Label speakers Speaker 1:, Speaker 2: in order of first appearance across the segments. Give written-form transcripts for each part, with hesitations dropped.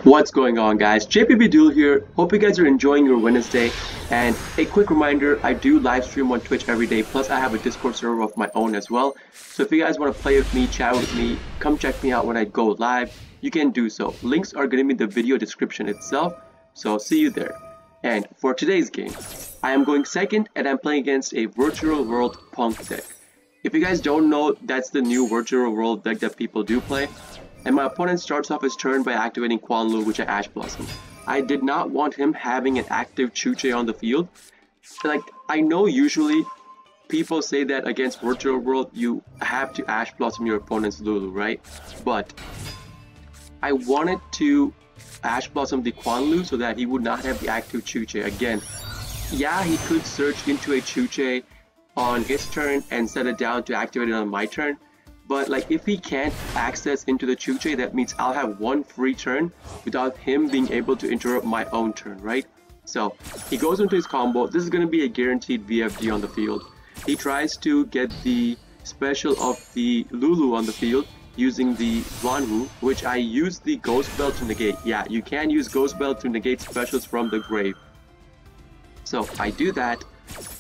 Speaker 1: What's going on, guys? Duel here. Hope you guys are enjoying your Wednesday. And a quick reminder, I do live stream on Twitch every day, plus I have a Discord server of my own as well. So if you guys want to play with me, chat with me, come check me out when I go live, you can do so. Links are going to be in the video description itself, so see you there. And for today's game, I am going second and I'm playing against a Virtual World Punk deck. If you guys don't know, that's the new Virtual World deck that people do play. And my opponent starts off his turn by activating Quanlu, which I Ash Blossom. I did not want him having an active Chuche on the field. Like, I know usually people say that against Virtual World, you have to Ash Blossom your opponent's Lulu, right? But I wanted to Ash Blossom the Quanlu so that he would not have the active Chuche. Again, yeah, he could search into a Chuche on his turn and set it down to activate it on my turn. But like, if he can't access into the Chuche, that means I'll have one free turn without him being able to interrupt my own turn, right? So he goes into his combo. This is going to be a guaranteed VFD on the field. He tries to get the special of the Lulu on the field using the Wanwu, which I use the Ghost Bell to negate. Yeah, you can use Ghost Bell to negate specials from the grave. So I do that.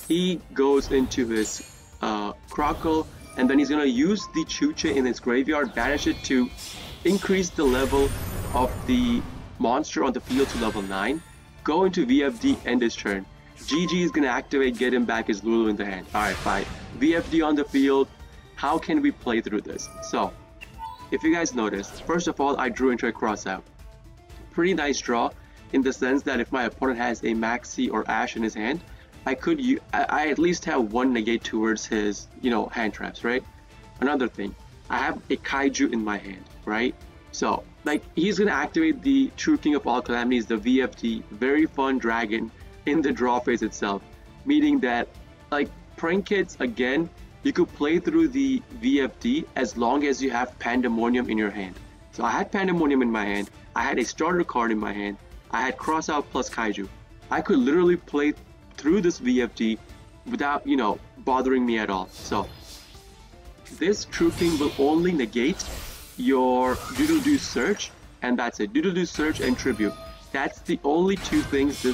Speaker 1: He goes into his Crockle, and then he's going to use the Chuche in his graveyard, banish it to increase the level of the monster on the field to level 9, go into VFD, end his turn. GG is going to activate, get him back his Lulu in the hand. Alright, fine. VFD on the field. How can we play through this? So, if you guys noticed, first of all, I drew into a crossout. Pretty nice draw, in the sense that if my opponent has a Maxi or Ash in his hand, I at least have one negate towards his, hand traps, right? Another thing, I have a Kaiju in my hand, right? So, like, he's gonna activate the True King of All Calamities, the VFD, very fun dragon in the draw phase itself, meaning that, like, prank hits, again, you could play through the VFD as long as you have Pandemonium in your hand. So I had Pandemonium in my hand, I had a starter card in my hand, I had Crossout plus Kaiju. I could literally play through this VFD without, bothering me at all. So this True King will only negate your Doodle-Doo Search, and that's it. Doodle-Doo Search and Tribute. That's the only two things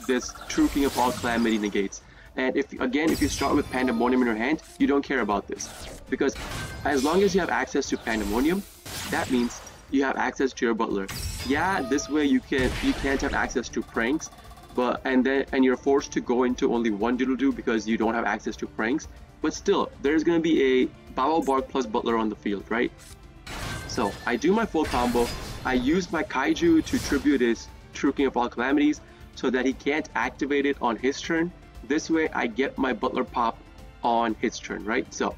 Speaker 1: this True King of All Calamity negates. And if you start with Pandemonium in your hand, you don't care about this, because as long as you have access to Pandemonium, that means you have access to your Butler. Yeah, this way you can't have access to pranks, and you're forced to go into only one Doodle-Doo because you don't have access to pranks. But still, there's gonna be a Bow Bark plus Butler on the field, right? So I do my full combo. I use my Kaiju to tribute his True King of All Calamities so that he can't activate it on his turn. This way I get my Butler pop on his turn, right? So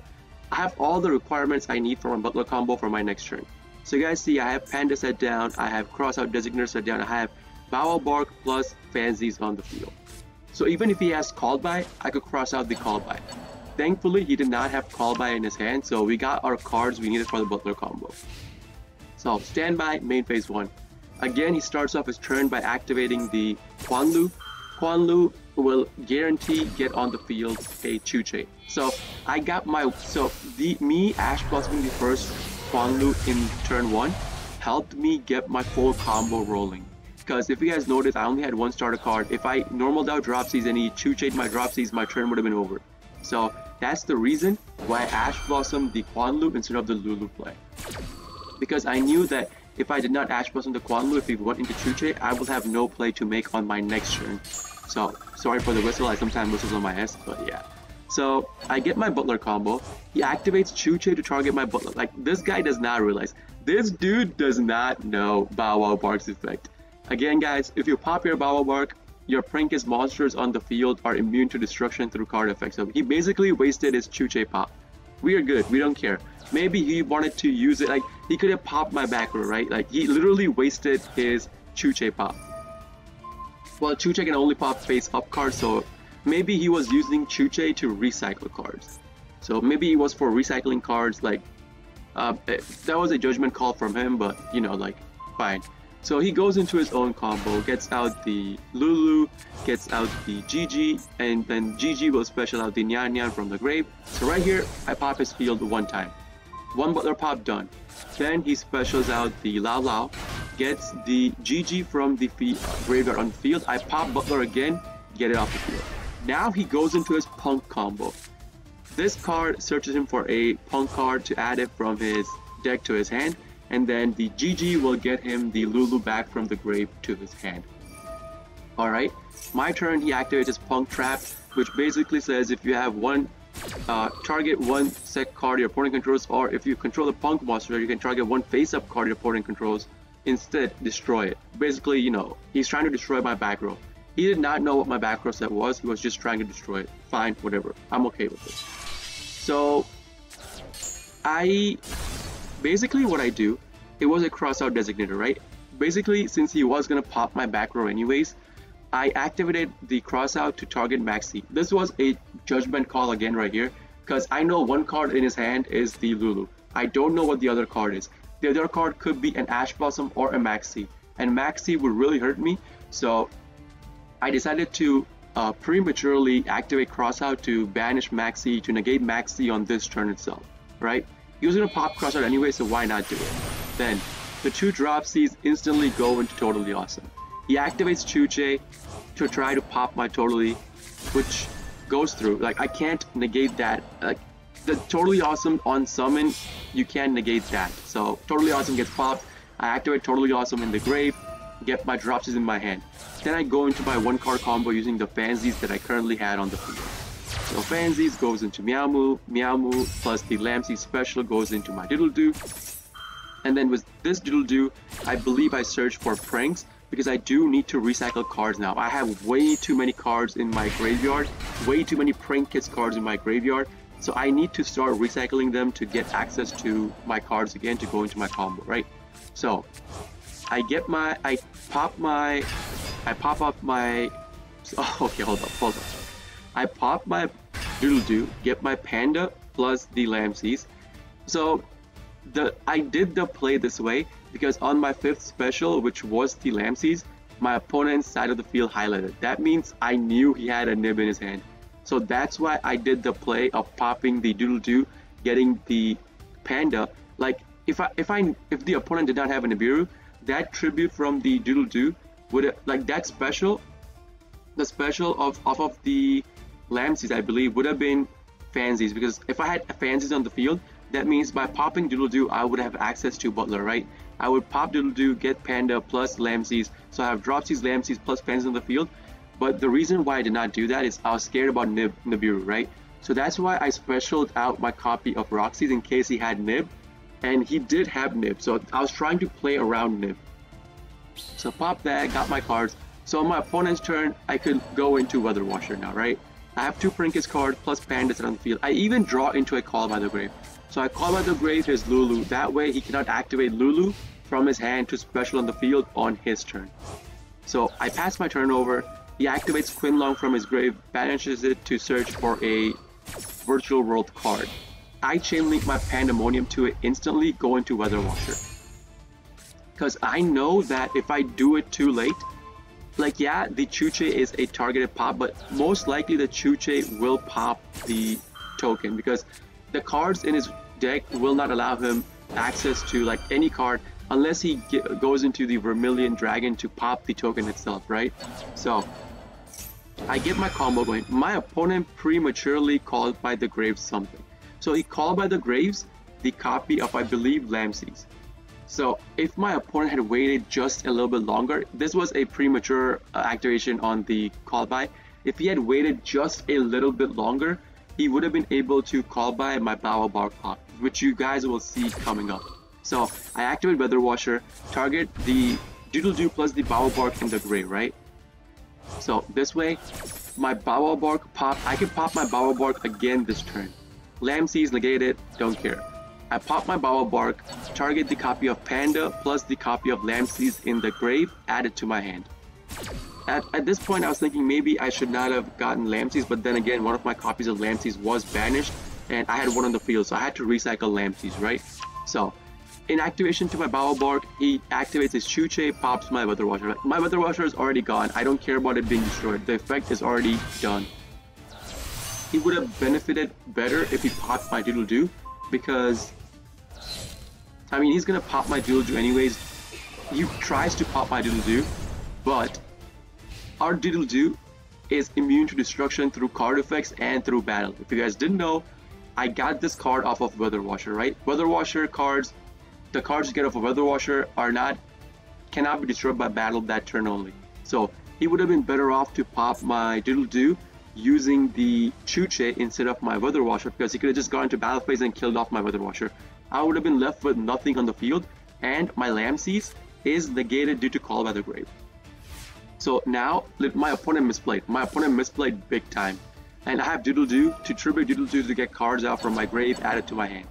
Speaker 1: I have all the requirements I need for my Butler combo for my next turn. So you guys see, I have Panda set down, I have Crossout Designator set down, I have Bow Bark plus Fansies on the field. So even if he has Call By, I could cross out the Call By. Thankfully, he did not have Call By in his hand, so we got our cards we needed for the Butler combo. So standby, main phase 1. Again, he starts off his turn by activating the Quanlu. Quanlu will guarantee get on the field a Chuche. So I got me Ash Blossoming the first Quanlu in turn 1 helped me get my full combo rolling. Because if you guys noticed, I only had one starter card. If I normaled out Dropsies and he Chuche'd my Dropsies, my turn would have been over. So that's the reason why I Ash Blossom the Quanlu instead of the Lulu play. Because I knew that if I did not Ash Blossom the Quanlu, if he went into Chuche, I will have no play to make on my next turn. So sorry for the whistle, I sometimes whistle on my S, but yeah. So I get my Butler combo. He activates Chuche to target my Butler. Like, this guy does not realize. This dude does not know Bow Wow Bark's effect. Again, guys, if you pop your Bow Wow Bark, your Prankist monsters on the field are immune to destruction through card effects. So he basically wasted his Chuche pop. We are good, we don't care. Maybe he wanted to use it, like, he could have popped my back row, right? Like, he literally wasted his Chuche pop. Well, Chuche can only pop face up cards, so maybe he was using Chuche to recycle cards. So maybe it was for recycling cards, like, that was a judgment call from him, but, fine. So he goes into his own combo, gets out the Lulu, gets out the GG, and then GG will special out the Nyan Nyan from the grave. So right here, I pop his field one time. One Butler pop done. Then he specials out the Lao Lao, gets the GG from the graveyard on the field. I pop Butler again, get it off the field. Now he goes into his Punk combo. This card searches him for a Punk card to add it from his deck to his hand, and then the GG will get him the Lulu back from the grave to his hand. Alright, my turn, he activates his Punk Trap, which basically says if you have one target one set card your opponent controls, or if you control the Punk monster, you can target one face-up card your opponent controls, instead destroy it. Basically, you know, he's trying to destroy my back row. He did not know what my back row set was, he was just trying to destroy it. Fine, whatever, I'm okay with it. So, basically what I do, it was a cross-out designator, right? Basically, since he was gonna pop my back row anyways, I activated the cross-out to target Maxi. This was a judgment call again right here, because I know one card in his hand is the Lulu. I don't know what the other card is. The other card could be an Ash Blossom or a Maxi, and Maxi would really hurt me, so I decided to prematurely activate cross-out to banish Maxi, to negate Maxi on this turn itself, right? He was gonna pop cross-out anyway, so why not do it? Then, the 2 drop Cs instantly go into Totally Awesome. He activates Chuche to try to pop my Totally, which goes through. Like, I can't negate that. Like, the Totally Awesome on summon, you can't negate that. So, Totally Awesome gets popped. I activate Totally Awesome in the grave, get my drops in my hand. Then I go into my 1-card combo using the Fansies that I currently had on the field. So Fansies goes into Meowmoo, Meowmoo plus the Lamsey special goes into my Diddle-Doo. And then with this Diddle-Doo, I believe I search for Pranks, because I do need to recycle cards now. I have way too many cards in my graveyard, way too many Prank Kids cards in my graveyard, so I need to start recycling them to get access to my cards again to go into my combo, right? So, I pop up my, oh, okay, hold up. I pop my Doodle-Doo, get my Panda plus the Lamsies. So, I did the play this way because on my 5th special, which was the Lamsies, my opponent's side of the field highlighted. That means I knew he had a nib in his hand. So that's why I did the play of popping the Doodle-Doo, getting the Panda. Like, if the opponent did not have a Nibiru, that tribute from the Doodle-Doo would, like, that special, the special off of the Lamsies, I believe, would have been Fansies, because if I had Fansies on the field, that means by popping Doodle-Doo, I would have access to Butler, right? I would pop Doodle-Doo, get Panda plus Lamsies, so I have Dropsies, Lamsies plus Fansies on the field. But the reason why I did not do that is I was scared about Nibiru, right? So that's why I specialed out my copy of Roxy's in case he had Nib, and he did have Nib, so I was trying to play around Nib. So pop that, got my cards. So on my opponent's turn, I could go into Weather Washer now, right? I have 2 Princess cards plus Pandas on the field. I even draw into a Call by the Grave. So I Call by the Grave his Lulu. That way he cannot activate Lulu from his hand to special on the field on his turn. So I pass my turn over. He activates Quinlong from his grave, banishes it to search for a Virtual World card. I chain link my Pandemonium to it instantly, go into Weather Washer. Because I know that if I do it too late, like, yeah, the Chuche is a targeted pop, but most likely the Chuche will pop the token because the cards in his deck will not allow him access to, like, any card unless he goes into the Vermilion Dragon to pop the token itself, right? So I get my combo going. My opponent prematurely called by the Graves something. So he called by the Graves the copy of, I believe, Lamsies. So if my opponent had waited just a little bit longer, this was a premature activation on the call by. If he had waited just a little bit longer, he would have been able to call by my Bow Bark pop, which you guys will see coming up. So I activate Weather Washer, target the Doodle-Doo plus the Bow Bark in the grave, right? So this way, my Bow Bark pop, I can pop my Bow Bark again this turn. Lamsies negated, don't care. I pop my Bow Bark, target the copy of Panda plus the copy of Lamsies in the grave, add it to my hand. At this point I was thinking maybe I should not have gotten Lamsies, but then again one of my copies of Lamsies was banished and I had one on the field, so I had to recycle Lamsies, right? So in activation to my Bow Bark, he activates his Chuche, pops my Weather Washer. My Weather Washer is already gone, I don't care about it being destroyed, the effect is already done. He would have benefited better if he popped my Doodle-Doo, because I mean he's gonna pop my Doodle-Doo anyways, he tries to pop my Doodle-Doo, but our Doodle-Doo is immune to destruction through card effects and through battle. If you guys didn't know, I got this card off of Weather Washer, right? Weather Washer cards, the cards you get off of Weather Washer cannot be destroyed by battle that turn only. So he would have been better off to pop my Doodle-Doo using the Chuche instead of my Weather Washer, because he could have just gone into battle phase and killed off my Weather Washer. I would have been left with nothing on the field, and my Lamses is negated due to Call by the Grave. So now my opponent misplayed. My opponent misplayed big time. And I have Doodle-Doo to tribute Doodle-Doo to get cards out from my grave added to my hand.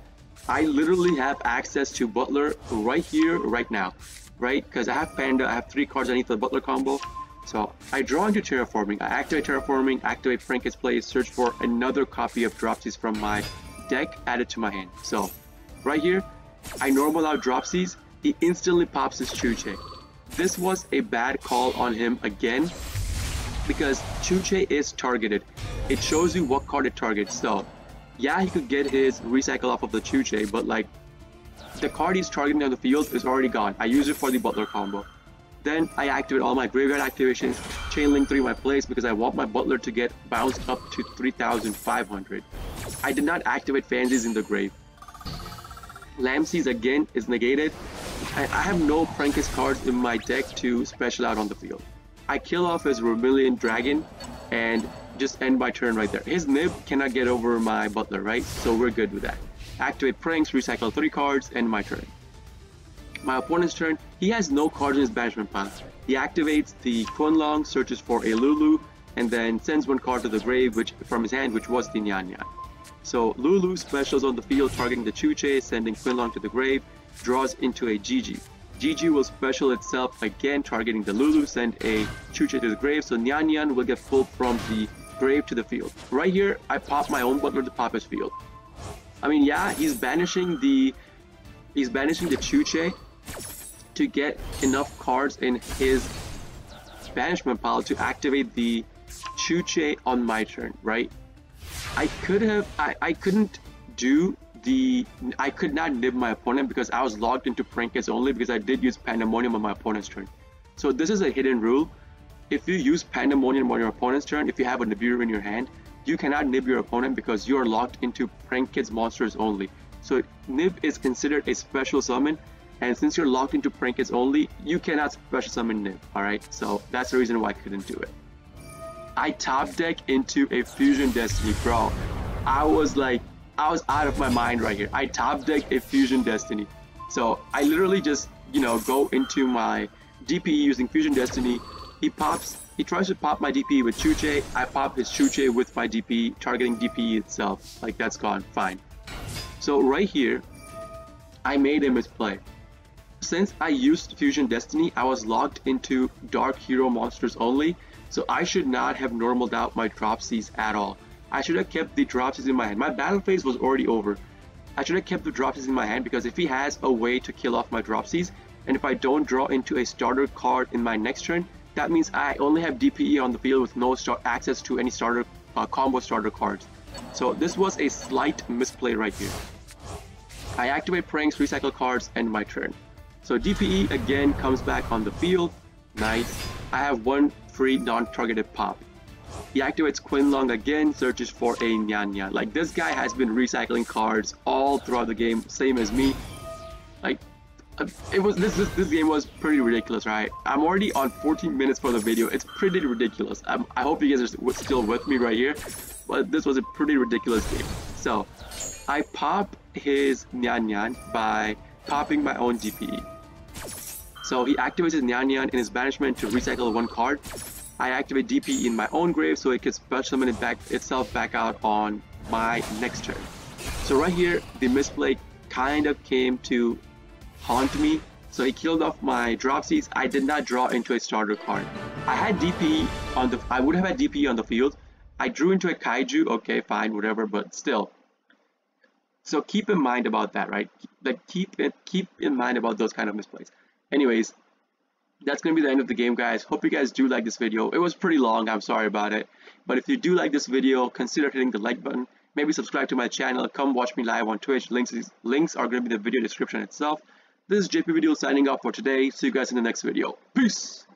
Speaker 1: I literally have access to Butler right here, right now, right? Because I have Panda, I have 3 cards underneath the Butler combo. So I draw into Terraforming, I activate Terraforming, activate Frank's Play, search for another copy of Dropsies from my deck added to my hand. So right here, I normal out Dropsies, he instantly pops his Chuche. This was a bad call on him again, because Chuche is targeted. It shows you what card it targets. So yeah, he could get his recycle off of the Chuche, but like the card he's targeting on the field is already gone. I use it for the Butler combo. Then I activate all my graveyard activations, chain link 3 my plays because I want my Butler to get bounced up to 3,500. I did not activate Fansies in the grave. Lamses again is negated. I have no Prankist cards in my deck to special out on the field. I kill off his Vermilion Dragon and just end my turn right there. His Nib cannot get over my Butler, right? So we're good with that. Activate Pranks, recycle 3 cards, end my turn. My opponent's turn, he has no cards in his banishment pile. He activates the Kunlong, searches for a Lulu, and then sends 1 card to the grave from his hand, which was the Nyan Nyan. So Lulu specials on the field, targeting the Chuche, sending Kunlong to the grave, draws into a Gigi. Gigi will special itself again, targeting the Lulu, send a Chuche to the grave, so Nyan Nyan will get pulled from the grave to the field. Right here, I pop my own Butler to pop his field. I mean, yeah, he's banishing the Chuche to get enough cards in his banishment pile to activate the Chuche on my turn, right? I could not nib my opponent because I was logged into Prankist only, because I did use Pandemonium on my opponent's turn. So this is a hidden rule. If you use Pandemonium on your opponent's turn, if you have a Nibiru in your hand, you cannot nib your opponent because you are locked into Prankist monsters only. So nib is considered a special summon, and since you're locked into Prankist only, you cannot special summon nib, alright? So that's the reason why I couldn't do it. I top deck into a Fusion Destiny, bro. I was out of my mind right here. I top deck a Fusion Destiny. So I literally just, go into my DPE using Fusion Destiny. He tries to pop my DPE with Chuche. I pop his Chuche with my DPE, targeting DPE itself. Like, that's gone, fine. So right here, I made him misplay. Since I used Fusion Destiny, I was locked into Dark Hero monsters only, so I should not have normaled out my Dropsies at all. I should have kept the Dropsies in my hand. My battle phase was already over. I should have kept the Dropsies in my hand, because if he has a way to kill off my Dropsies, and if I don't draw into a starter card in my next turn, that means I only have DPE on the field with no access to any starter combo starter cards. So this was a slight misplay right here. I activate Pranks, recycle cards, end my turn. So DPE again comes back on the field. Nice. I have 1 free non-targeted pop. He activates Kunlong again, searches for a Nyan Nyan. Like, this guy has been recycling cards all throughout the game, same as me. Like, this game was pretty ridiculous, right? I'm already on 14 minutes for the video. It's pretty ridiculous. I hope you guys are still with me right here, but this was a pretty ridiculous game. So I pop his Nyan Nyan by popping my own DPE. So he activates his Nyan Nyan in his banishment to recycle 1 card. I activate DPE in my own grave so it can special summon itself back out on my next turn. So right here, the misplay kind of came to haunt me. So he killed off my Dropsies. I did not draw into a starter card. I had DPE on I would have had DPE on the field. I drew into a Kaiju. Okay, fine, whatever, but still. So keep in mind about that, right? Like, keep in mind about those kind of misplays. Anyways, that's going to be the end of the game, guys. Hope you guys do like this video. It was pretty long, I'm sorry about it. But if you do like this video, consider hitting the like button. Maybe subscribe to my channel. Come watch me live on Twitch. Links are going to be in the video description itself. This is JP Video signing off for today. See you guys in the next video. Peace!